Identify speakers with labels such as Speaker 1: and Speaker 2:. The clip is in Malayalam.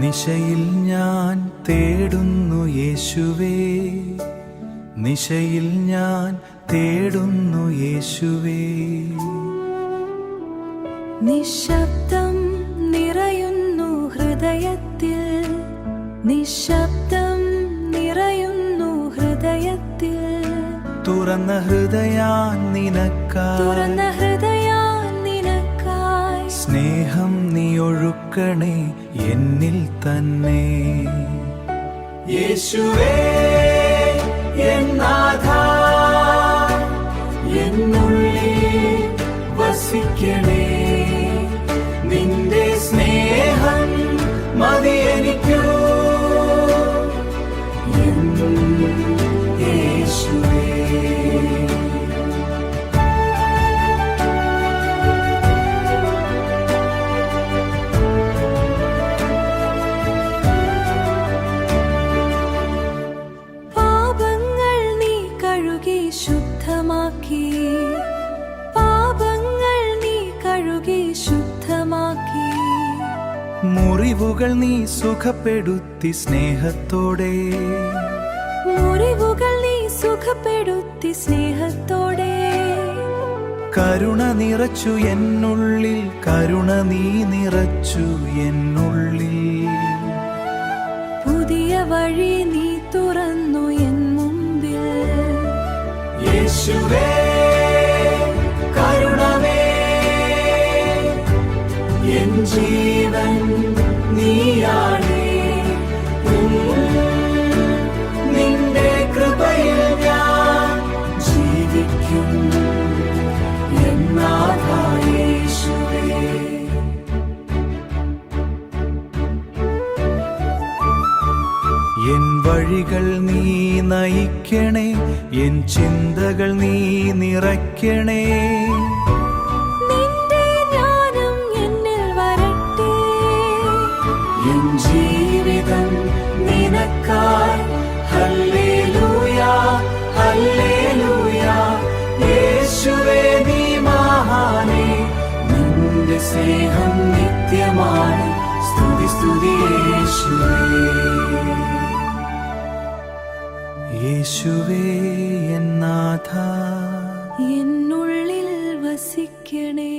Speaker 1: നിശയിൽ ഞാൻ തേടുന്നു യേശുവേ, നിശയിൽ ഞാൻ തേടുന്നു യേശുവേ.
Speaker 2: നിശബ്ദം നിറയുന്നു ഹൃദയത്തിൽ, നിശബ്ദം നിറയുന്നു ഹൃദയത്തിൽ.
Speaker 1: തുറന്ന ഹൃദയാൻ നിനക്കായി,
Speaker 2: തുറന്ന ഹൃദയാൻ നിനക്കായി.
Speaker 1: സ്നേഹം നീ ഒഴുക്കണേ എന്നിൽ തന്നെ. യേശുവേ എൻ നാഥാ, എന്നുള്ളിൽ വസിക്കണേ. നിന്റെ സ്നേഹം മതി എനിക്കു യേശുവേ.
Speaker 2: പാപങ്ങൾ നീ കഴുകി ശുദ്ധമാക്കി, പാപങ്ങൾ നീ കഴുകി ശുദ്ധമാക്കി.
Speaker 1: മുറിവുകൾ നീ സുഖപ്പെടുത്തി സ്നേഹത്തോടെ,
Speaker 2: മുറിവുകൾ നീ സുഖപ്പെടുത്തി സ്നേഹത്തോടെ.
Speaker 1: കരുണ നിറച്ചു എന്നുള്ളിൽ, കരുണ നീ നിറച്ചു എന്നുള്ളിൽ.
Speaker 2: പുതിയ വഴി നീ തുറന്നു എൻ മുമ്പിൽ.
Speaker 1: യേശുവേ കരുണമേ, എൻ ജീവൻ നീയാണേ. നിന്റെ കൃപയിൽ ഞാൻ ജീവിക്കും എന്നാഥാ യേശുവേ. എൻ വഴികൾ നീ നയിക്കണേ, എൻ ചിന്തകൾ നീ നിറയ്ക്കണേ.
Speaker 2: നിന്റെ ജ്ഞാനം എന്നിൽ വരട്ടെ,
Speaker 1: എൻ ജീവിതം നിനക്കായി. Hallelujah hallelujah. യേശുവേ നീ മഹാനേ, നിന്റെ സ്നേഹം നിത്യമാണ്. സ്തുതി സ്തുതി യേശുവേ. യേശുവേ എൻ നാഥാ,
Speaker 2: എന്നുള്ളിൽ വസിക്കണേ.